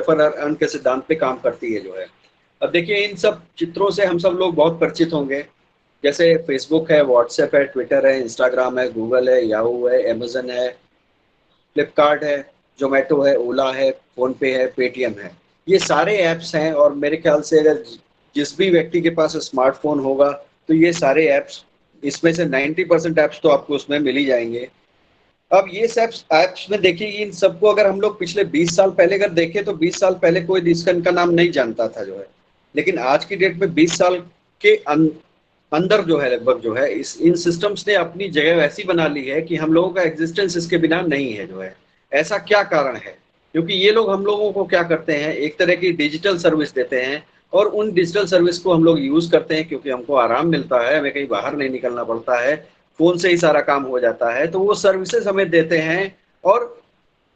Refer earn के सिद्धांत पे काम करती है जो है। अब देखिए इन सब चित्रों से हम सब लोग बहुत परिचित होंगे, जैसे फेसबुक है, व्हाट्सएप है, ट्विटर है, इंस्टाग्राम है, गूगल है, याहू है, अमेजन है, फ्लिपकार्ट है, जोमेटो है, ओला है, फोन पे है, पेटीएम है। ये सारे ऐप्स हैं और मेरे ख्याल से अगर जिस भी व्यक्ति के पास स्मार्टफोन होगा तो ये सारे ऐप्स, इसमें से 90% ऐप्स तो आपको उसमें मिल ही जाएंगे। अब ये सब ऐप्स में देखिए इन सबको अगर हम लोग पिछले 20 साल पहले अगर देखें तो 20 साल पहले कोई इसका इनका नाम नहीं जानता था जो है, लेकिन आज की डेट में 20 साल के अंदर जो है लगभग जो है इस इन सिस्टम्स ने अपनी जगह वैसी बना ली है कि हम लोगों का एग्जिस्टेंस इसके बिना नहीं है जो है। ऐसा क्या कारण है? क्योंकि ये लोग हम लोगों को क्या करते हैं, एक तरह की डिजिटल सर्विस देते हैं और उन डिजिटल सर्विस को हम लोग यूज करते हैं क्योंकि हमको आराम मिलता है, हमें कहीं बाहर नहीं निकलना पड़ता है, फोन से ही सारा काम हो जाता है, तो वो सर्विसेज हमें देते हैं और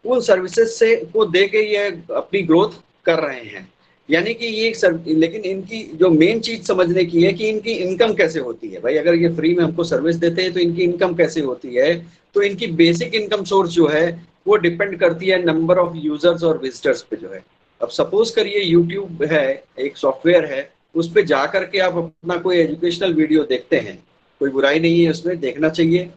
उन सर्विसेज से को दे के ये अपनी ग्रोथ कर रहे हैं। यानी कि ये लेकिन इनकी जो मेन चीज समझने की है कि इनकी इनकम कैसे होती है। भाई अगर ये फ्री में हमको सर्विस देते हैं तो इनकी इनकम कैसे होती है? तो इनकी बेसिक इनकम सोर्स जो है वो डिपेंड करती है नंबर ऑफ यूजर्स और विजिटर्स पे जो है। अब सपोज करिए यूट्यूब है, एक सॉफ्टवेयर है, उस पर जा करके आप अपना कोई एजुकेशनल वीडियो देखते हैं, कोई बुराई नहीं है उसमें, देखना चाहिए।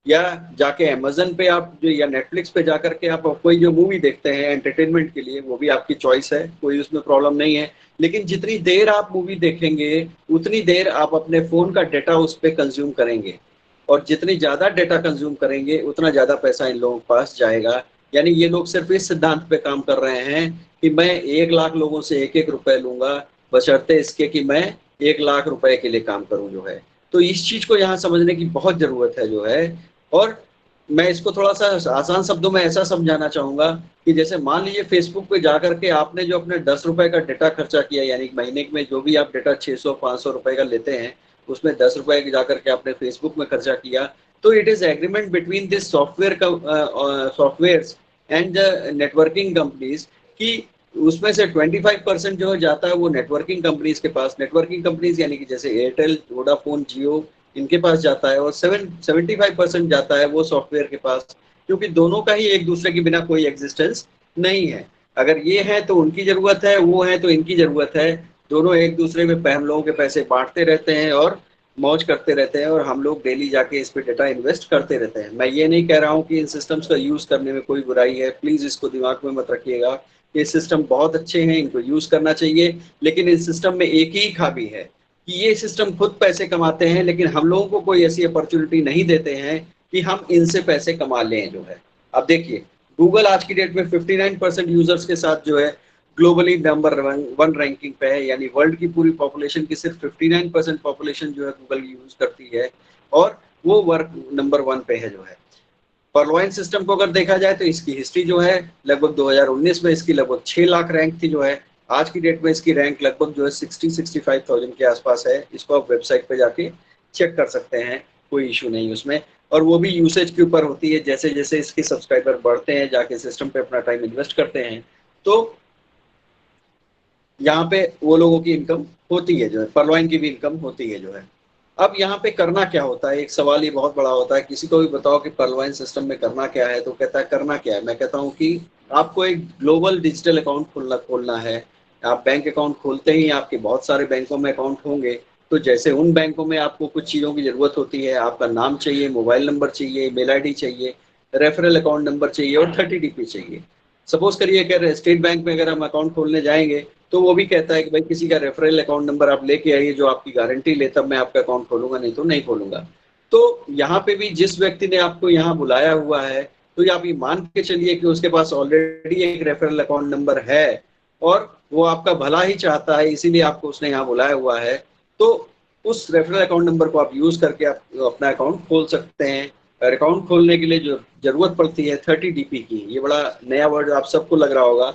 या जाके अमेजन पे आप जो या नेटफ्लिक्स पे जा करके आप कोई जो मूवी देखते हैं एंटरटेनमेंट के लिए, वो भी आपकी चॉइस है, कोई उसमें प्रॉब्लम नहीं है। लेकिन जितनी देर आप मूवी देखेंगे उतनी देर आप अपने फोन का डेटा उस पर कंज्यूम करेंगे, और जितनी ज्यादा डेटा कंज्यूम करेंगे उतना ज्यादा पैसा इन लोगों के पास जाएगा। यानी ये लोग सिर्फ इस सिद्धांत पे काम कर रहे हैं कि मैं 1 लाख लोगों से एक एक रुपए लूंगा, बशर्ते इसके कि मैं 1 लाख रुपए के लिए काम करूं जो है। तो इस चीज को यहाँ समझने की बहुत जरूरत है जो है। और मैं इसको थोड़ा सा आसान शब्दों में ऐसा समझाना चाहूंगा कि जैसे मान लीजिए फेसबुक पे जाकर के आपने जो अपने 10 रुपए का डेटा खर्चा किया, यानी महीने में जो भी आप डेटा 600-500 रुपए का लेते हैं उसमें 10 रुपए जाकर के आपने फेसबुक में खर्चा किया, तो it is agreement between this software and networking companies कि उसमें से 25% जो जाता है वो नेटवर्किंग कंपनीज के पास, नेटवर्किंग कंपनीज यानी कि जैसे एयरटेल, वोडाफोन, जियो, इनके पास जाता है, और 75% जाता है वो सॉफ्टवेयर के पास, क्योंकि दोनों का ही एक दूसरे के बिना कोई एग्जिस्टेंस नहीं है। अगर ये है तो उनकी जरूरत है, वो है तो इनकी जरूरत है, दोनों एक दूसरे में हम लोगों के पैसे बांटते रहते हैं और मौज करते रहते हैं, और हम लोग डेली जाके इस पे डेटा इन्वेस्ट करते रहते हैं। मैं ये नहीं कह रहा हूँ कि इन सिस्टम्स का यूज करने में कोई बुराई है, प्लीज इसको दिमाग में मत रखिएगा। ये सिस्टम बहुत अच्छे हैं, इनको यूज करना चाहिए, लेकिन इस सिस्टम में एक ही खामी है कि ये सिस्टम खुद पैसे कमाते हैं लेकिन हम लोगों को कोई ऐसी अपॉर्चुनिटी नहीं देते हैं कि हम इनसे पैसे कमा लें जो है। अब देखिए गूगल आज की डेट में 59% यूजर्स के साथ जो है ग्लोबली नंबर 1 रैंकिंग पे है, यानी वर्ल्ड की पूरी पॉपुलेशन की सिर्फ 59% पॉपुलेशन जो है गूगल यूज करती है, और वो वर्क नंबर 1 पे है जो है। पर्लवाइन सिस्टम को अगर देखा जाए तो इसकी हिस्ट्री जो है लगभग 2019 में इसकी लगभग 6 लाख रैंक थी जो है। आज की डेट में इसकी रैंक लगभग जो है 65,000 के आसपास है। इसको आप वेबसाइट पे जाके चेक कर सकते हैं, कोई इशू नहीं उसमें। और वो भी यूसेज के ऊपर होती है, जैसे जैसे इसके सब्सक्राइबर बढ़ते हैं, जाके सिस्टम पे अपना टाइम इन्वेस्ट करते हैं, तो यहाँ पे वो लोगों की इनकम होती है जो है, पर्लवाइन की भी इनकम होती है जो है। अब यहाँ पे करना क्या होता है, एक सवाल ये बहुत बड़ा होता है, किसी को भी बताओ कि पर्लवाइन सिस्टम में करना क्या है तो कहता है करना क्या है। मैं कहता हूँ कि आपको एक ग्लोबल डिजिटल अकाउंट खोलना है। आप बैंक अकाउंट खोलते ही आपके बहुत सारे बैंकों में अकाउंट होंगे, तो जैसे उन बैंकों में आपको कुछ चीज़ों की जरूरत होती है, आपका नाम चाहिए, मोबाइल नंबर चाहिए, ईमेल आईडी चाहिए, रेफरल अकाउंट नंबर चाहिए और 30 DP चाहिए। सपोज करिए कि स्टेट बैंक में अगर हम अकाउंट खोलने जाएंगे तो वो भी कहता है कि भाई किसी का रेफरल अकाउंट नंबर आप लेके आइए जो आपकी गारंटी ले, तब मैं आपका अकाउंट खोलूंगा, नहीं तो नहीं खोलूंगा। तो यहाँ पे भी जिस व्यक्ति ने आपको यहाँ बुलाया हुआ है, तो आप ये मान के चलिए कि उसके पास ऑलरेडी एक रेफरल अकाउंट नंबर है और वो आपका भला ही चाहता है, इसीलिए आपको उसने यहाँ बुलाया हुआ है। तो उस रेफरल अकाउंट नंबर को आप यूज करके आप अपना अकाउंट खोल सकते हैं। और अकाउंट खोलने के लिए जो जरूरत पड़ती है 30 DP की, ये बड़ा नया वर्ड आप सबको लग रहा होगा।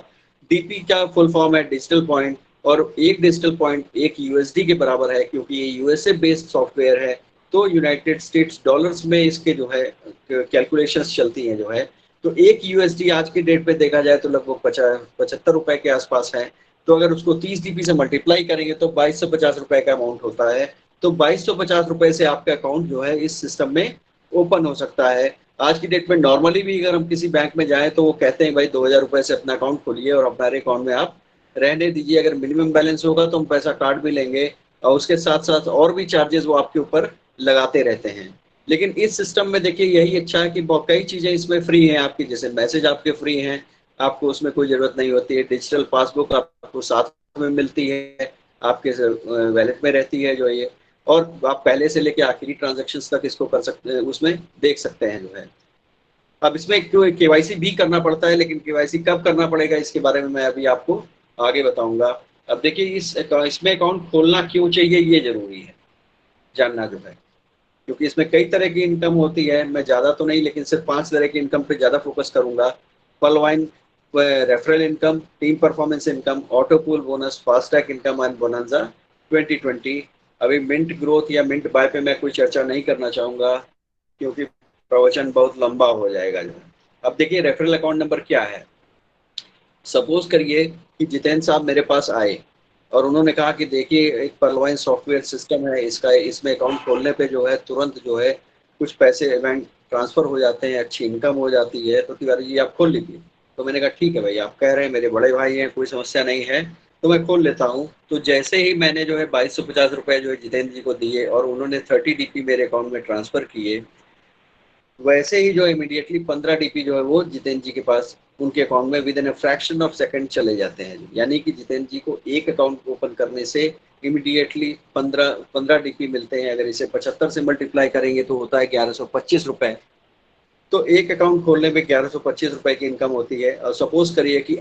डीपी का फुल फॉर्म है डिजिटल पॉइंट, और एक डिजिटल पॉइंट एक यूएसडी के बराबर है, क्योंकि ये यूएसए बेस्ड सॉफ्टवेयर है, तो यूनाइटेड स्टेट्स डॉलर्स में इसके जो है कैलकुलेशंस चलती हैं जो है। तो एक यूएसडी आज की डेट पे देखा जाए तो लगभग 75 रुपए के आसपास है। तो अगर उसको 30 DP से मल्टीप्लाई करेंगे तो 2250 रुपए का अमाउंट होता है। तो 2250 रुपए से आपका अकाउंट जो है इस सिस्टम में ओपन हो सकता है। आज की डेट में नॉर्मली भी अगर हम किसी बैंक में जाएं तो वो कहते हैं भाई 2,000 रुपए से अपना अकाउंट खोलिए और हमारे अकाउंट में आप रहने दीजिए, अगर मिनिमम बैलेंस होगा तो हम पैसा काट भी लेंगे और उसके साथ साथ और भी चार्जेस वो आपके ऊपर लगाते रहते हैं। लेकिन इस सिस्टम में देखिए यही अच्छा है कि बहुत कई चीज़ें इसमें फ्री हैं आपकी, जैसे मैसेज आपके फ्री हैं, आपको उसमें कोई ज़रूरत नहीं होती है, डिजिटल पासबुक आपको साथ में मिलती है, आपके वैलेट में रहती है जो ये, और आप पहले से लेके आखिरी ट्रांजेक्शन्स तक इसको कर सकते हैं, उसमें देख सकते हैं जो है। अब इसमें क्यों केवाईसी भी करना पड़ता है, लेकिन केवाईसी कब करना पड़ेगा इसके बारे में मैं अभी आपको आगे बताऊंगा। अब देखिए इसमें अकाउंट खोलना क्यों चाहिए ये जरूरी है जानना जो है, क्योंकि इसमें कई तरह की इनकम होती है। मैं ज़्यादा तो नहीं, लेकिन सिर्फ 5 तरह की इनकम पे ज़्यादा फोकस करूंगा। पलवाइन referral income, team performance income, auto pool bonus, FASTag income and bonanza 2020। अभी मिंट ग्रोथ या मिंट बाय पे मैं कोई चर्चा नहीं करना चाहूंगा क्योंकि प्रवचन बहुत लंबा हो जाएगा जो। अब देखिए रेफरल अकाउंट नंबर क्या है। सपोज करिए कि जितेंद्र साहब मेरे पास आए और उन्होंने कहा कि देखिए एक परलवाइन सॉफ्टवेयर सिस्टम है, इसका इसमें अकाउंट खोलने पे जो है तुरंत जो है कुछ पैसे बैंक ट्रांसफर हो जाते हैं, अच्छी इनकम हो जाती है, तो तिवारी जी आप खोल लीजिए। तो मैंने कहा ठीक है भाई, आप कह रहे हैं, मेरे बड़े भाई हैं, कोई समस्या नहीं है, तो मैं खोल लेता हूँ। तो जैसे ही मैंने जो है 2250 रुपये जो है जितेंद्र जी को दिए और उन्होंने 30 DP मेरे अकाउंट में ट्रांसफर किए, वैसे ही जो इमीडिएटली 15 DP जो है वो जितेंद्र जी के पास उनके अकाउंट में with in a fraction of second चले जाते हैं। यानी कि जितेंद्र जी को एक अकाउंट ओपन करने से इमीडिएटली 15 DP मिलते हैं। अगर इसे 75 से मल्टीप्लाई करेंगे तो होता है 1125 रुपए। तो एक अकाउंट खोलने में 1125 रुपए की इनकम होती है। और सपोज करिए कि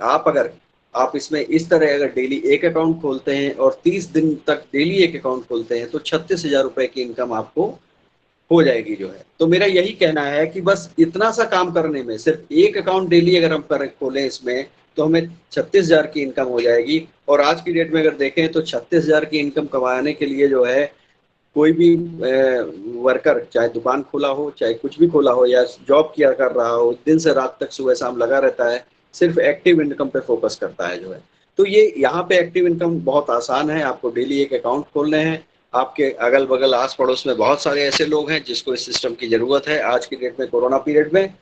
आप इसमें इस तरह अगर डेली एक अकाउंट खोलते हैं और 30 दिन तक डेली एक अकाउंट खोलते हैं तो 36,000 रुपए की इनकम आपको हो जाएगी जो है। तो मेरा यही कहना है कि बस इतना सा काम करने में, सिर्फ एक अकाउंट डेली अगर हम कर खोलें इसमें, तो हमें 36,000 की इनकम हो जाएगी। और आज की डेट में अगर देखें तो 36,000 की इनकम कमाने के लिए जो है कोई भी वर्कर, चाहे दुकान खोला हो, चाहे कुछ भी खोला हो, या जॉब किया कर रहा हो, दिन से रात तक सुबह शाम लगा रहता है, सिर्फ एक्टिव इनकम पे फोकस करता है जो है। तो ये यहाँ पे एक्टिव इनकम बहुत आसान है, आपको डेली एक अकाउंट खोलने हैं। आपके अगल बगल आस पड़ोस में बहुत सारे ऐसे लोग हैं जिसको इस सिस्टम की जरूरत है। आज की डेट में कोरोना पीरियड में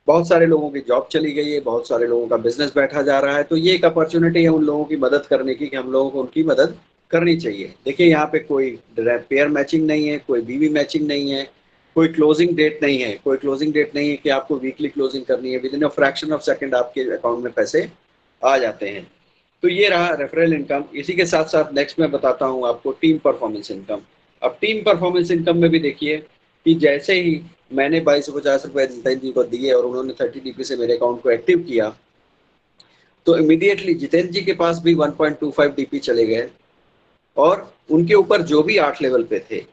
बहुत सारे लोगों की जॉब चली गई है, बहुत सारे लोगों का बिजनेस बैठा जा रहा है, तो ये एक अपॉर्चुनिटी है उन लोगों की मदद करने की कि हम लोगों को उनकी मदद करनी चाहिए। देखिए यहाँ पे कोई पेयर मैचिंग नहीं है, कोई बीवी मैचिंग नहीं है, कोई क्लोजिंग डेट नहीं है, कोई क्लोजिंग डेट नहीं है कि आपको वीकली क्लोजिंग करनी है। With in a fraction of second आपके अकाउंट में पैसे आ जाते हैं। तो ये रहा रेफरल इनकम। इसी के साथ साथ नेक्स्ट मैं बताता हूँ आपको टीम परफॉर्मेंस इनकम। अब टीम परफॉर्मेंस इनकम में भी देखिए कि जैसे ही मैंने 2250 रुपये जितेंद्र जी को दिए और उन्होंने 30 DP से मेरे अकाउंट को एक्टिव किया, तो इमीडिएटली जितेंद्र जी के पास भी 1.25 DP चले गए और उनके ऊपर जो भी 8 लेवल पे थे।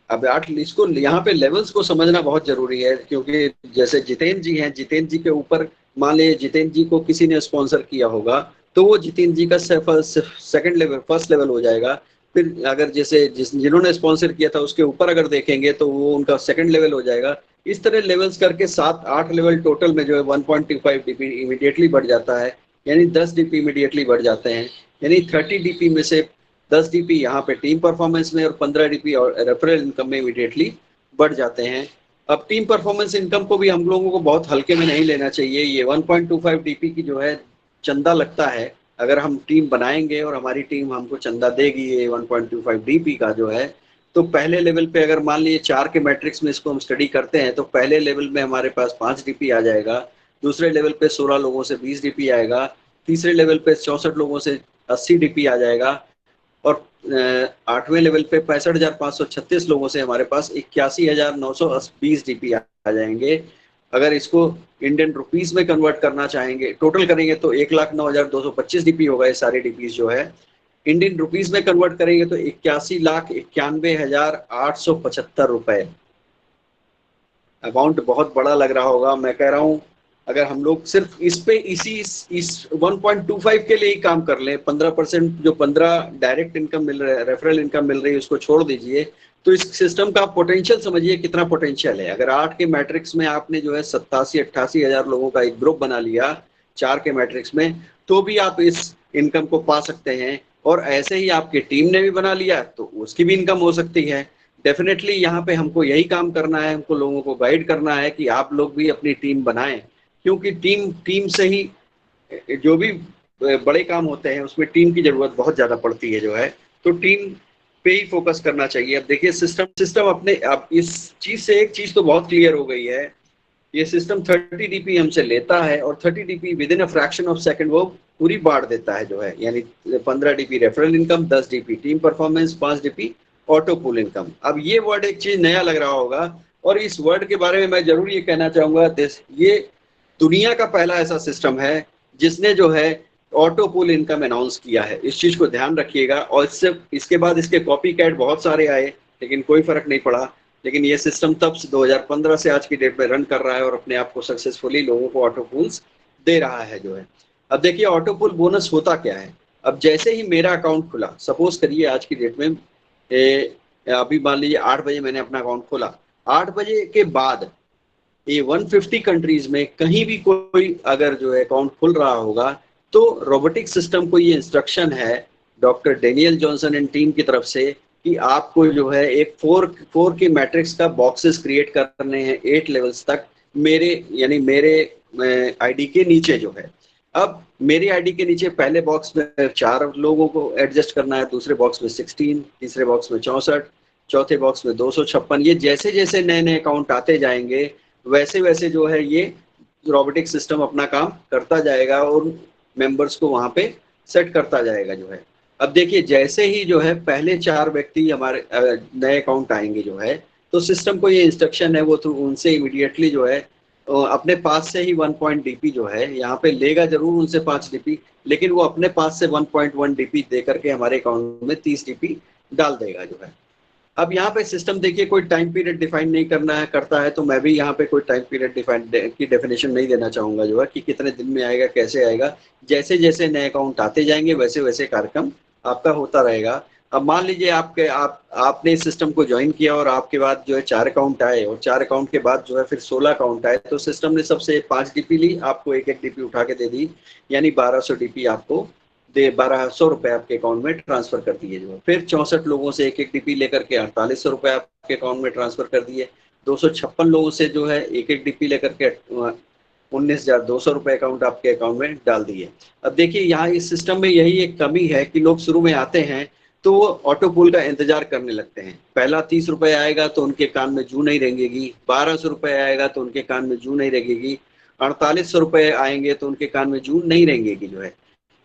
अब 8 इसको यहाँ पे लेवल्स को समझना बहुत जरूरी है, क्योंकि जैसे जितेंद्र जी हैं, जितेंद्र जी के ऊपर मान लीजिए जितेंद्र जी को किसी ने स्पॉन्सर किया होगा तो वो जितेंद्र जी का सेकंड लेवल, फर्स्ट लेवल हो जाएगा। फिर अगर जैसे जिन्होंने स्पॉन्सर किया था उसके ऊपर अगर देखेंगे तो वो उनका सेकंड लेवल हो जाएगा। इस तरह लेवल्स करके 7-8 लेवल टोटल में जो है 1.25 DP इमीडिएटली बढ़ जाता है, यानी 10 DP इमीडिएटली बढ़ जाते हैं। यानी 30 DP में से 10 DP यहाँ पे टीम परफॉर्मेंस में और 15 DP और रेफरल इनकम में इमीडिएटली बढ़ जाते हैं। अब टीम परफॉर्मेंस इनकम को भी हम लोगों को बहुत हल्के में नहीं लेना चाहिए। ये 1.25 DP की जो है चंदा लगता है। अगर हम टीम बनाएंगे और हमारी टीम हमको चंदा देगी ये 1.25 DP का जो है, तो पहले लेवल पे अगर मान लीजिए 4 के मैट्रिक्स में इसको हम स्टडी करते हैं तो पहले लेवल में हमारे पास 5 DP आ जाएगा, दूसरे लेवल पे 16 लोगों से 20 DP आएगा, तीसरे लेवल पे 64 लोगों से 80 DP आ जाएगा, और 8वें लेवल पे 65,536 लोगों से हमारे पास 81,920 DP आ जाएंगे। अगर इसको इंडियन रुपीस में कन्वर्ट करना चाहेंगे, टोटल करेंगे तो 1,09,225 DP होगा। ये सारे डीपीज जो है इंडियन रुपीस में कन्वर्ट करेंगे तो 81,91,875 रुपए। अमाउंट बहुत बड़ा लग रहा होगा, मैं कह रहा हूँ अगर हम लोग सिर्फ इस पे इस 1.25 के लिए ही काम कर लें, 15% जो 15 डायरेक्ट इनकम मिल रहा है, रेफरल इनकम मिल रही है, उसको छोड़ दीजिए, तो इस सिस्टम का पोटेंशियल समझिए कितना पोटेंशियल है। अगर 8 के मैट्रिक्स में आपने जो है 87-88 हजार लोगों का एक ग्रुप बना लिया 4 के मैट्रिक्स में, तो भी आप इस इनकम को पा सकते हैं। और ऐसे ही आपकी टीम ने भी बना लिया तो उसकी भी इनकम हो सकती है। डेफिनेटली यहाँ पे हमको यही काम करना है, हमको लोगों को गाइड करना है कि आप लोग भी अपनी टीम बनाएं, क्योंकि टीम टीम से ही जो भी बड़े काम होते हैं उसमें टीम की जरूरत बहुत ज्यादा पड़ती है जो है, तो टीम पे ही फोकस करना चाहिए। अब देखिए सिस्टम सिस्टम अपने अब इस चीज से एक चीज तो बहुत क्लियर हो गई है, ये सिस्टम 30 डीपी हमसे लेता है और 30 DP with in a fraction of second वो पूरी बांट देता है जो है, यानी 15 DP referral income, 10 DP team performance, 5 DP auto pool income. अब ये वर्ड एक चीज नया लग रहा होगा, और इस वर्ड के बारे में मैं जरूर ये कहना चाहूंगा, ये दुनिया का पहला ऐसा सिस्टम है जिसने जो है ऑटो पूल इनकम अनाउंस किया है। इस चीज को ध्यान रखिएगा, और इससे इसके बाद इसके कॉपी कैट बहुत सारे आए लेकिन कोई फर्क नहीं पड़ा। लेकिन ये सिस्टम तब से 2015 से आज की डेट में रन कर रहा है और अपने आप को सक्सेसफुली लोगों को ऑटो पूल्स दे रहा है जो है। अब देखिए ऑटो पूल बोनस होता क्या है। अब जैसे ही मेरा अकाउंट खुला, सपोज करिए आज की डेट में अभी मान लीजिए 8 बजे मैंने अपना अकाउंट खोला, 8 बजे के बाद ये 150 कंट्रीज में कहीं भी कोई अगर जो है अकाउंट खुल रहा होगा, तो रोबोटिक सिस्टम को ये इंस्ट्रक्शन है doctor Daniel Johnson and team की तरफ से कि आपको जो है एक फोर के मैट्रिक्स का बॉक्सेस क्रिएट करने हैं 8 लेवल्स तक, मेरे यानी मेरे आईडी के नीचे जो है। अब मेरी आईडी के नीचे पहले बॉक्स में 4 लोगों को एडजस्ट करना है, दूसरे बॉक्स में 16, तीसरे बॉक्स में 64, चौथे बॉक्स में 256। ये जैसे जैसे नए नए अकाउंट आते जाएंगे वैसे वैसे जो है ये रोबोटिक सिस्टम अपना काम करता जाएगा और मेंबर्स को वहां पे सेट करता जाएगा जो है। अब देखिए जैसे ही जो है पहले 4 व्यक्ति हमारे नए अकाउंट आएंगे जो है, तो सिस्टम को ये इंस्ट्रक्शन है वो तो उनसे इमीडिएटली जो है अपने पास से ही 1 डीपी जो है यहाँ पे लेगा जरूर उनसे 5 डीपी, लेकिन वो अपने पास से 1.1 डीपी दे करके हमारे अकाउंट में 30 डीपी डाल देगा जो है। अब यहाँ पे सिस्टम देखिए कोई टाइम पीरियड डिफाइन नहीं करना है करता है, तो मैं भी यहाँ पे कोई टाइम पीरियड डिफाइन की डेफिनेशन नहीं देना चाहूंगा जो है कि कितने दिन में आएगा कैसे आएगा। जैसे जैसे नए अकाउंट आते जाएंगे वैसे वैसे कार्यक्रम आपका होता रहेगा। अब मान लीजिए आपने इस सिस्टम को ज्वाइन किया और आपके बाद जो है 4 अकाउंट आए और 4 अकाउंट के बाद जो है फिर 16 अकाउंट आए, तो सिस्टम ने सबसे 5 डीपी ली, आपको एक डीपी उठा के दे दी, यानी 1200 डीपी आपको 1200 रुपए आपके अकाउंट में ट्रांसफर कर दिए जो। फिर 64 लोगों से एक डीपी लेकर के 4800 रुपए आपके अकाउंट में ट्रांसफर कर दिए। 256 लोगों से जो है एक डीपी लेकर के 19,200 रुपए अकाउंट आपके अकाउंट में डाल दिए। अब देखिए यहाँ इस सिस्टम में यही एक कमी है कि लोग शुरू में आते हैं तो वो ऑटो पूल का इंतजार करने लगते हैं। पहला 30 रुपए आएगा तो उनके कान में जू नहीं रेंगेगी, 1200 रुपए आएगा तो उनके कान में जू नहीं रेंगेगी, 4800 रुपए आएंगे तो उनके कान में जू नहीं रेंगेगी जो है।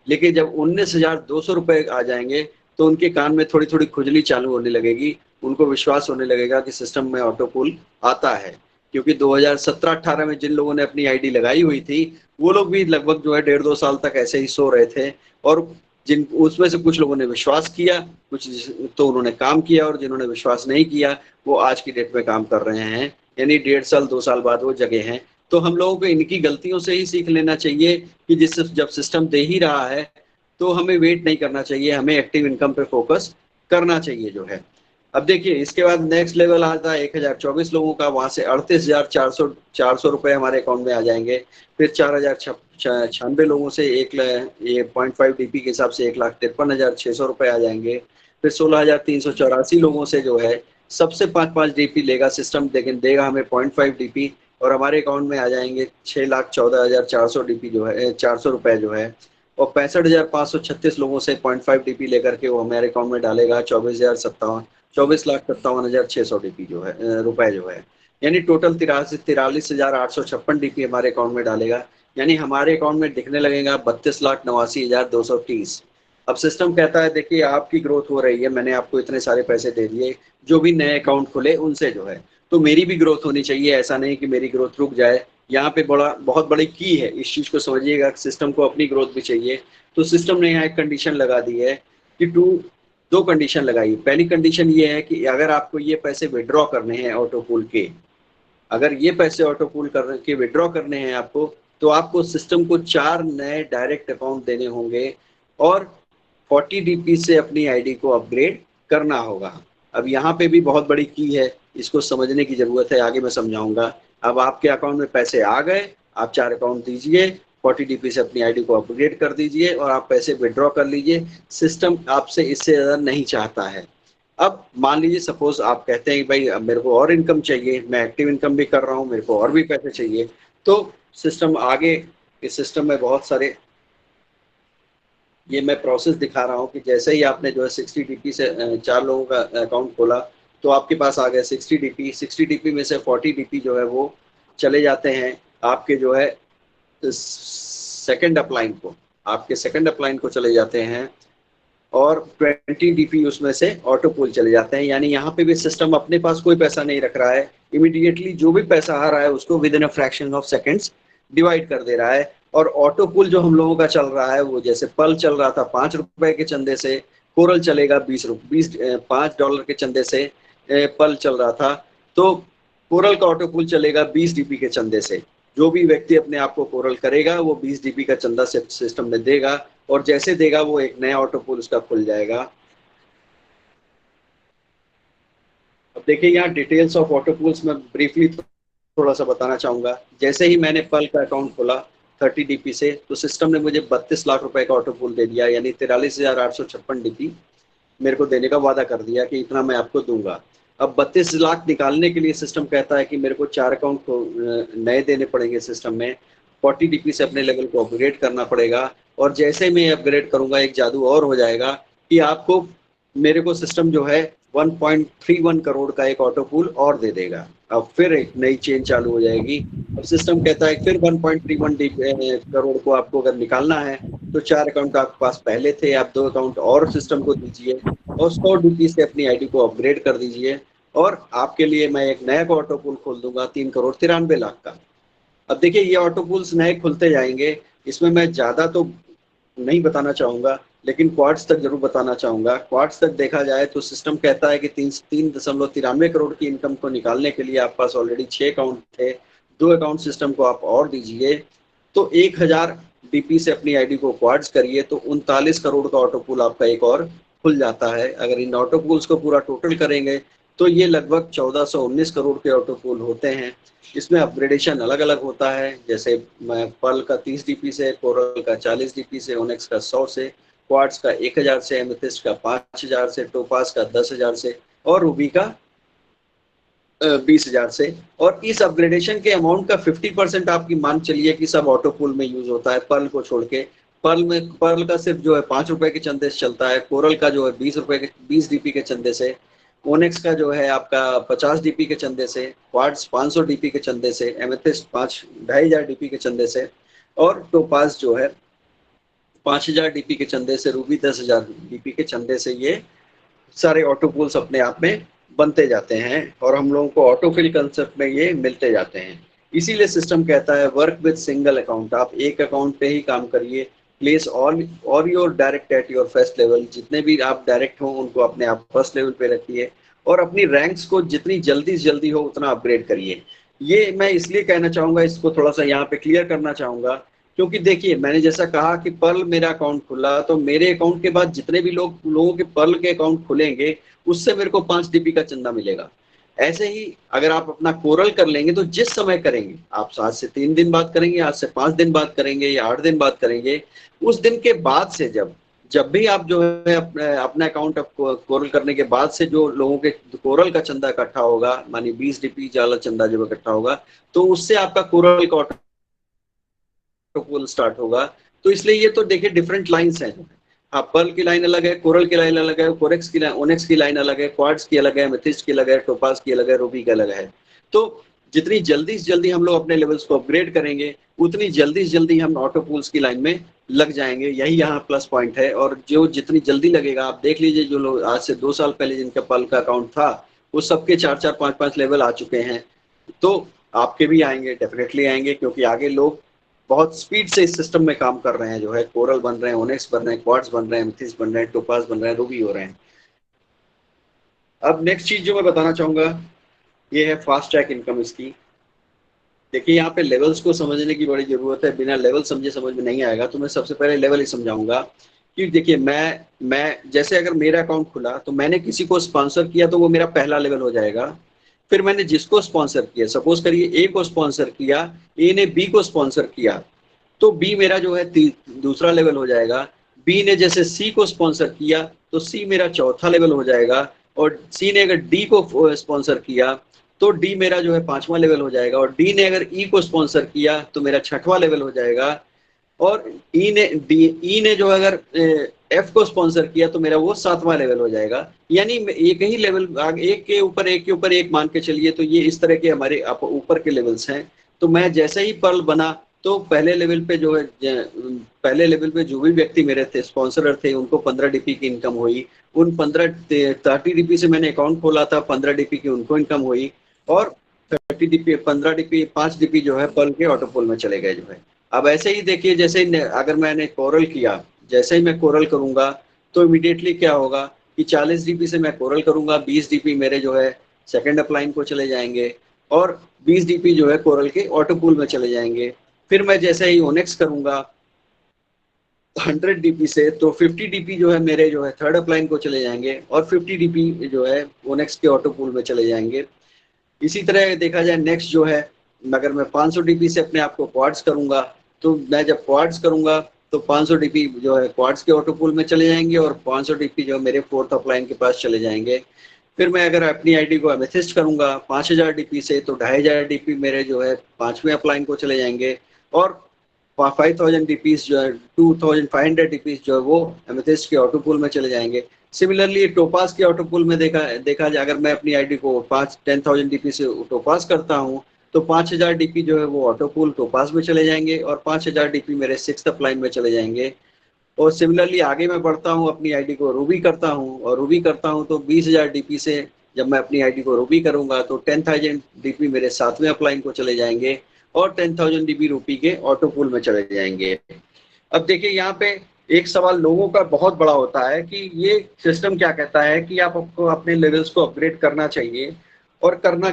लेकिन जब 19,200 रुपए आ जाएंगे तो उनके कान में थोड़ी थोड़ी खुजली चालू होने लगेगी, उनको विश्वास होने लगेगा कि सिस्टम में ऑटो पूल आता है। क्योंकि 2017-18 में जिन लोगों ने अपनी आईडी लगाई हुई थी वो लोग भी लगभग जो है 1.5-2 साल तक ऐसे ही सो रहे थे, और जिन उसमें से कुछ लोगों ने विश्वास किया, कुछ तो उन्होंने काम किया, और जिन्होंने विश्वास नहीं किया वो आज की डेट में काम कर रहे हैं, यानी 1.5 साल 2 साल बाद वो जगह हैं। तो हम लोगों को इनकी गलतियों से ही सीख लेना चाहिए कि जिस जब सिस्टम दे ही रहा है तो हमें वेट नहीं करना चाहिए, हमें एक्टिव इनकम पे फोकस करना चाहिए जो है। अब देखिए इसके बाद नेक्स्ट लेवल आता है 1024 लोगों का, वहां से 38,400 रुपए हमारे अकाउंट में आ जाएंगे। फिर 4,096 लोगों से ये 0.5 डीपी के हिसाब से 1,53,600 रुपए आ जाएंगे। फिर 16,384 लोगों से जो है सबसे 5-5 डीपी लेगा सिस्टम, लेकिन देगा हमें 0.5 डीपी, और हमारे अकाउंट में आ जाएंगे 6,14,400 डीपी जो है 400 रुपए जो है। और 65,536 लोगों से 0.5 डीपी लेकर के वो हमारे अकाउंट में डालेगा 24,57,600 डीपी जो है रुपए जो है, यानी टोटल 43,43,856 डीपी हमारे अकाउंट में डालेगा। यानी हमारे अकाउंट में दिखने लगेगा 32,89,230। अब सिस्टम कहता है देखिए आपकी ग्रोथ हो रही है, मैंने आपको इतने सारे पैसे दे दिए, जो भी नए अकाउंट खुले उनसे जो है, तो मेरी भी ग्रोथ होनी चाहिए, ऐसा नहीं कि मेरी ग्रोथ रुक जाए। यहाँ पे बहुत बड़ी की है, इस चीज को समझिएगा, सिस्टम को अपनी ग्रोथ भी चाहिए। तो सिस्टम ने यहाँ एक कंडीशन लगा दी है कि 2 कंडीशन लगाई। पहली कंडीशन ये है कि अगर आपको ये पैसे विड्रॉ करने हैं ऑटो पूल के, अगर ये पैसे ऑटो पूल के विड्रॉ करने हैं आपको, तो आपको सिस्टम को 4 नए डायरेक्ट अकाउंट देने होंगे और 40 डीपी से अपनी आईडी को अपग्रेड करना होगा। अब यहाँ पे भी बहुत बड़ी की है, इसको समझने की जरूरत है, आगे मैं समझाऊंगा। अब आपके अकाउंट में पैसे आ गए, आप 4 अकाउंट दीजिए, 40 डीपी से अपनी आईडी को अपग्रेड कर दीजिए और आप पैसे विड्रॉ कर लीजिए। सिस्टम आपसे इससे ज़्यादा नहीं चाहता है। अब मान लीजिए सपोज आप कहते हैं कि भाई अब मेरे को और इनकम चाहिए, मैं एक्टिव इनकम भी कर रहा हूँ, मेरे को और भी पैसे चाहिए, तो सिस्टम आगे, इस सिस्टम में बहुत सारे, ये मैं प्रोसेस दिखा रहा हूँ कि जैसे ही आपने जो है 60 DP से 4 लोगों का अकाउंट खोला, तो आपके पास आ गया 60 DP। 60 DP में से 40 DP जो है वो चले जाते हैं आपके जो है सेकंड अपलाइन को, आपके सेकंड अपलाइन को चले जाते हैं, और 20 DP उसमें से ऑटो पूल चले जाते हैं। यानी यहाँ पे भी सिस्टम अपने पास कोई पैसा नहीं रख रहा है, इमीडिएटली जो भी पैसा आ रहा है उसको with in a fraction of seconds divide कर दे रहा है। और ऑटो पूल जो हम लोगों का चल रहा है वो जैसे पल चल रहा था 5 रुपए के चंदे से, कोरल चलेगा 5 डॉलर के चंदे से, पल चल रहा था, तो कोरल का ऑटो पूल चलेगा 20 DP के चंदे से। जो भी व्यक्ति अपने आप को कोरल करेगा वो 20 DP का चंदा सिस्टम में देगा, और जैसे देगा वो एक नया ऑटो पूल उसका खुल जाएगा। अब देखिए यहाँ डिटेल्स ऑफ ऑटो पूल्स में ब्रीफली थोड़ा सा बताना चाहूंगा। जैसे ही मैंने पल का अकाउंट खोला 30 DP से, तो सिस्टम ने मुझे 32 लाख रुपए का ऑटो पूल दे दिया, यानी 43,856 DP मेरे को देने का वादा कर दिया कि इतना मैं आपको दूंगा। अब 32 लाख निकालने के लिए सिस्टम कहता है कि मेरे को 4 अकाउंट को नए देने पड़ेंगे सिस्टम में, 40 DP से अपने लेवल को अपग्रेड करना पड़ेगा, और जैसे मैं अपग्रेड करूंगा एक जादू और हो जाएगा कि आपको, मेरे को सिस्टम जो है 1.31 करोड़ का एक ऑटो पूल और दे देगा। अब फिर एक नई चेन चालू हो जाएगी। अब सिस्टम कहता है फिर 1.31 करोड़ को आपको अगर निकालना है, तो 4 अकाउंट आपके पास पहले थे, आप 2 अकाउंट और सिस्टम को दीजिए, और 100 DP से अपनी आईडी को अपग्रेड कर दीजिए, और आपके लिए मैं एक नया ऑटो पूल खोल दूंगा 3,93,00,000 का। अब देखिए ये ऑटो पूल्स नए खुलते जाएंगे, इसमें मैं ज्यादा तो नहीं बताना चाहूंगा, लेकिन क्वार्ट्स तक जरूर बताना चाहूंगा। क्वार्ट्स तक देखा जाए तो सिस्टम कहता है कि 3.93 करोड़ की इनकम को निकालने के लिए आपके पास ऑलरेडी 6 अकाउंट थे, 2 अकाउंट सिस्टम को आप और दीजिए, तो 1,000 DP से अपनी आईडी को क्वार्ट्स करिए, तो 39 करोड़ का ऑटो पूल आपका एक और खुल जाता है। अगर इन ऑटो पूल्स को पूरा टोटल करेंगे तो ये लगभग 1419 करोड़ के ऑटो पूल होते हैं। इसमें अपग्रेडेशन अलग अलग होता है, जैसे पर्ल का 30 DP से, कोरल का 40 DP से, ओनेक्स का 100 से, क्वार्ट्स का 1,000 से, एमेथिस्ट का 5,000 से, टोपास का 10,000 से, और रूबी का 20,000 से। और इस अपग्रेडेशन के अमाउंट का 50% आपकी मान चलिए कि सब ऑटो पूल में यूज होता है, पर्ल को छोड़ के। पर्ल का सिर्फ जो है 5 रुपए के चंदे से चलता है, कोरल का जो है 20 रुपए के 20 DP के चंदे से, ओनेक्स का जो है आपका 50 DP के चंदे से, क्वार्ट्स 500 DP के चंदे से, एमेथिस्ट 5,500 DP के चंदे से, और टोपास जो है 5,000 DP के चंदे से, रूबी 10,000 DP के चंदे से, ये सारे ऑटो पूल्स अपने आप में बनते जाते हैं, और हम लोगों को ऑटोफिल कंसेप्ट में ये मिलते जाते हैं। इसीलिए सिस्टम कहता है वर्क विद सिंगल अकाउंट, आप एक अकाउंट पे ही काम करिए, place all your direct at your first level, जितने भी आप डायरेक्ट हो उनको अपने आप फर्स्ट लेवल पे रखिए, और अपनी रैंक्स को जितनी जल्दी से जल्दी हो उतना अपग्रेड करिए। ये मैं इसलिए कहना चाहूंगा, इसको थोड़ा सा यहाँ पे क्लियर करना चाहूंगा, क्योंकि देखिए मैंने जैसा कहा कि पर्ल मेरा अकाउंट खुला, तो मेरे अकाउंट के बाद जितने भी लोगों के पर्ल के अकाउंट खुलेंगे उससे मेरे को 5 DP का चंदा मिलेगा। ऐसे ही अगर आप अपना कोरल कर लेंगे तो जिस समय करेंगे, आप आज से 3 दिन बाद करेंगे, आज से 5 दिन बाद करेंगे, या 8 दिन बाद करेंगे, उस दिन के बाद से जब जब भी आप जो है अपना अकाउंट कोरल करने के बाद से जो लोगों के कोरल का चंदा इकट्ठा होगा, मानी 20 DP वाला चंदा जब इकट्ठा होगा, तो उससे आपका कोरल का ऑटो स्टार्ट होगा। तो इसलिए ये तो देखिए डिफरेंट लाइंस हैं। हाँ, पर्ल की लाइन अलग है, कोरल की लाइन अलग है, कोरेक्स की लाइन, ओनेक्स की लाइन अलग है, क्वार्ट्स की अलग है, मेथिस्ट की अलग है, टोपास की अलग है, रूबी की अलग है। तो जितनी जल्दी से जल्दी हम लोग अपने लेवल्स को अपग्रेड करेंगे, उतनी जल्दी से जल्दी हम ऑटो पूल्स की लाइन में लग जाएंगे। यही यहाँ प्लस पॉइंट है। और जो जितनी जल्दी लगेगा, आप देख लीजिए जो लोग आज से 2 साल पहले जिनका पर्ल का अकाउंट था, वो सबके 4-4, 5-5 लेवल आ चुके हैं। तो आपके भी आएंगे, डेफिनेटली आएंगे, क्योंकि आगे लोग बहुत स्पीड से इस सिस्टम में काम कर रहे हैं, जो है कोरल बन रहे हैं, ओनेक्स बन रहे हैं, क्वार्ट्स बन रहे हैं, एमेथिस्ट बन रहे हैं, टोपास बन रहे हैं, रूबी हो रहे हैं। अब नेक्स्ट चीज जो मैं बताना चाहूंगा, ये है फास्ट ट्रैक इनकम इसकी। देखिए यहाँ पे लेवल्स को समझने की बड़ी जरूरत है, बिना लेवल समझे समझ में नहीं आएगा। तो मैं सबसे पहले लेवल ही समझाऊंगा कि देखिए मैं जैसे अगर मेरा अकाउंट खुला तो मैंने किसी को स्पॉन्सर किया, तो वो मेरा पहला लेवल हो जाएगा। फिर मैंने जिसको स्पॉन्सर किया, सपोज करिए ए को स्पॉन्सर किया, ए ने बी को स्पॉन्सर किया, तो बी मेरा जो है दूसरा लेवल हो जाएगा। बी ने जैसे सी को स्पॉन्सर किया तो सी मेरा चौथा लेवल हो जाएगा। और सी ने अगर डी को स्पॉन्सर किया तो डी मेरा जो है 5वां लेवल हो जाएगा, और डी ने अगर ई को स्पॉन्सर किया तो मेरा 6वां लेवल हो जाएगा, और ई ने जो अगर एफ को स्पॉन्सर किया तो मेरा वो 7वां लेवल हो जाएगा। यानी एक ही लेवल, एक के ऊपर एक के ऊपर एक मान के चलिए, तो ये इस तरह के हमारे ऊपर के लेवल्स हैं। तो मैं जैसे ही पर्ल बना तो पहले लेवल पे जो है, पहले लेवल पे जो भी व्यक्ति मेरे थे स्पॉन्सर थे उनको 15 DP की इनकम हुई। उन 30 DP से मैंने अकाउंट खोला था, 15 DP की उनको इनकम हुई, और 30 DP 15 DP 5 DP जो है पर्ल के ऑटोपोल में चले गए जो है। अब ऐसे ही देखिए, जैसे अगर मैंने कोरल किया, जैसे ही मैं कोरल करूंगा तो इमीडिएटली क्या होगा कि 40 DP से मैं कोरल करूंगा, 20 DP मेरे जो है सेकेंड अपलाइन को चले जाएंगे, और 20 DP जो है कोरल के ऑटोपूल में चले जाएंगे। फिर मैं जैसे ही ओनेक्स करूंगा 100 DP से, तो 50 DP जो है मेरे जो है थर्ड अपलाइन को चले जाएंगे, और 50 DP जो है ओनेक्स के ऑटोपूल में चले जाएंगे। इसी तरह देखा जाए नेक्स्ट जो है, अगर मैं 500 DP से अपने आप को क्वाड्स करूंगा, तो मैं जब क्वाड्स करूंगा तो 500 DP जो है क्वाड्स के ऑटोपूल में चले जाएंगे, और 500 DP जो मेरे फोर्थ अपलाइन के पास चले जाएंगे। फिर मैं अगर अपनी आईडी को एमेथिस्ट करूंगा 5000 DP से, तो 2500 DP मेरे जो है 5वें अपलाइन को चले जाएंगे, और 5000 DP जो है 2500 DP जो है वो एमेथिस्ट के ऑटोपूल में चले जाएंगे। सिमिलरली टोपास के ऑटोपूल में देखा जाए, अगर मैं अपनी आईडी को 10,000 DP से टोपास करता हूँ तो 5000 DP जो है वो ऑटोपूल टोपास में चले जाएंगे, और 5000 DP मेरे सिक्स्थ अपलाइन में चले जाएंगे। और सिमिलरली आगे मैं बढ़ता हूँ, अपनी आईडी को रूबी करता हूँ, और रूबी करता हूँ तो 20,000 DP से जब मैं अपनी आईडी को रूबी करूंगा तो 10,000 DP मेरे 7वें अपलाइन को चले जाएंगे, और 10,000 DP रूपी के ऑटोपूल में चले जाएंगे। अब देखिए यहाँ पे एक सवाल लोगों का बहुत बड़ा होता है कि ये सिस्टम क्या कहता है कि आपको अपने लेवल्स को अपग्रेड करना चाहिए, और करना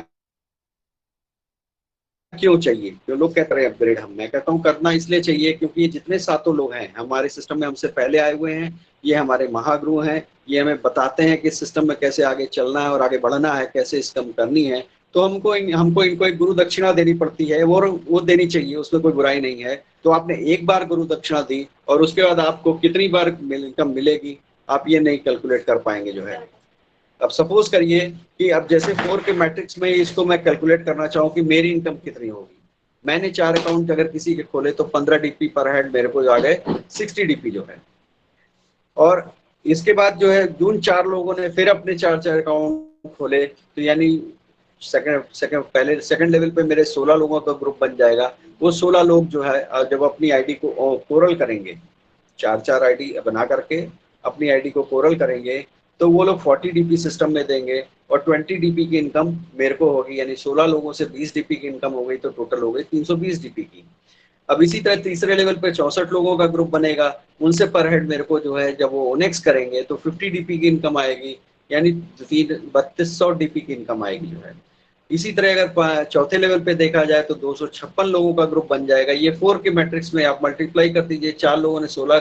क्यों चाहिए? जो लोग कहते हैं अपग्रेड, मैं कहता हूँ करना इसलिए चाहिए क्योंकि ये जितने सातों लोग हैं हमारे सिस्टम में हमसे पहले आए हुए हैं, ये हमारे महागुरु हैं, ये हमें बताते हैं कि सिस्टम में कैसे आगे चलना है और आगे बढ़ना है, कैसे इसकम करनी है। तो हमको इनको एक गुरु दक्षिणा देनी पड़ती है, वो देनी चाहिए, उसमें कोई बुराई नहीं है। तो आपने एक बार गुरु दक्षिणा दी और उसके बाद आपको कितनी बार इनकम मिलेगी आप ये नहीं कैलकुलेट कर पाएंगे जो है। अब सपोज करिए कि अब जैसे 4 के मैट्रिक्स में इसको मैं कैलकुलेट करना चाहूँ कि मेरी इनकम कितनी होगी। मैंने 4 अकाउंट अगर किसी के खोले तो 15 DP पर हेड मेरे को आ गए 60 DP जो है। और इसके बाद जो है जून 4 लोगों ने फिर अपने 4 अकाउंट खोले, तो यानी सेकंड लेवल पे मेरे 16 लोगों का ग्रुप बन जाएगा। वो 16 लोग जो है जब अपनी आईडी को कोरल करेंगे, 4 आईडी बना करके अपनी आईडी को कोरल करेंगे, तो वो लोग 40 DP सिस्टम में देंगे, और 20 DP की इनकम मेरे को होगी, यानी 16 लोगों से 20 DP की इनकम हो गई, तो टोटल हो गई 320 DP की। अब इसी तरह तीसरे लेवल पे 64 लोगों का ग्रुप बनेगा, उनसे पर हेड मेरे को जो है जब वो ओनेक्स करेंगे तो 50 DP की इनकम आएगी, यानी 3200 DP की इनकम आएगी जो है। इसी तरह अगर चौथे लेवल पे देखा जाए तो 256 लोगों का ग्रुप बन जाएगा। ये 4 के मैट्रिक्स में आप मल्टीप्लाई कर दीजिए, 4 लोगों ने 16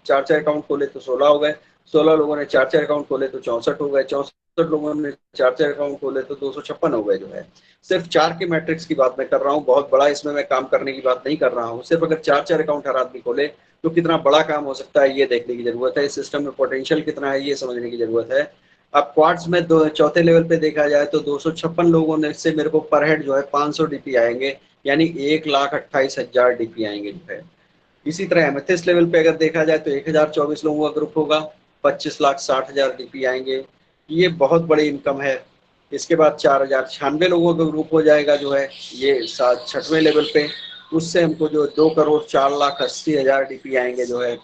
4 अकाउंट खोले तो 16 हो गए, 16 लोगों ने 4 अकाउंट खोले तो 64 हो गए, 64 लोगों ने 4 अकाउंट खोले तो 256 हो गए जो है। सिर्फ 4 के मैट्रिक्स की बात मैं कर रहा हूँ, बहुत बड़ा इसमें मैं काम करने की बात नहीं कर रहा हूँ। सिर्फ अगर 4 अकाउंट हर आदमी खोले तो कितना बड़ा काम हो सकता है ये देखने की जरूरत है, इस सिस्टम में पोटेंशियल कितना है ये समझने की जरूरत है। अब क्वार्ट्स में चौथे लेवल पे देखा जाए तो 256 लोगों ने से मेरे को पर हेड जो है 500 DP आएंगे, यानी 1,28,000 DP आएंगे जो है। इसी तरह एमेथिस्ट लेवल पे अगर देखा जाए तो 1024 लोगों का ग्रुप होगा, 25,60,000 DP आएंगे। ये बहुत बड़ी इनकम है। इसके बाद 4,096 लोगों का ग्रुप हो जाएगा जो है ये 6वें लेवल पे, उससे हमको जो 2,04,80,000 DP आएंगे जो है।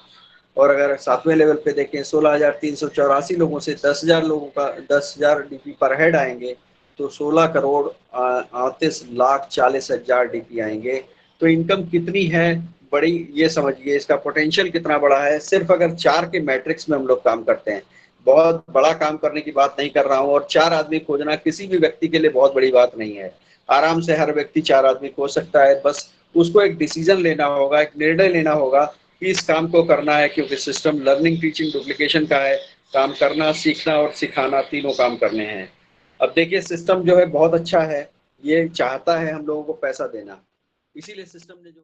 और अगर 7वें लेवल पे देखें 16,384 लोगों से 10,000 लोगों का 10,000 DP पर हेड आएंगे, तो 16,38,40,000 DP आएंगे। तो इनकम कितनी है बड़ी, ये समझिए इसका पोटेंशियल कितना बड़ा है। सिर्फ अगर 4 के मैट्रिक्स में हम लोग काम करते हैं, बहुत बड़ा काम करने की बात नहीं कर रहा हूँ, और 4 आदमी खोजना किसी भी व्यक्ति के लिए बहुत बड़ी बात नहीं है। आराम से हर व्यक्ति 4 आदमी खोज सकता है, बस उसको एक डिसीजन लेना होगा, एक निर्णय लेना होगा कि इस काम को करना है, क्योंकि सिस्टम लर्निंग टीचिंग डुप्लीकेशन का है। काम करना, सीखना और सिखाना तीनों काम करने हैं। अब देखिए सिस्टम जो है बहुत अच्छा है, ये चाहता है हम लोगों को पैसा देना, इसीलिए सिस्टम ने जो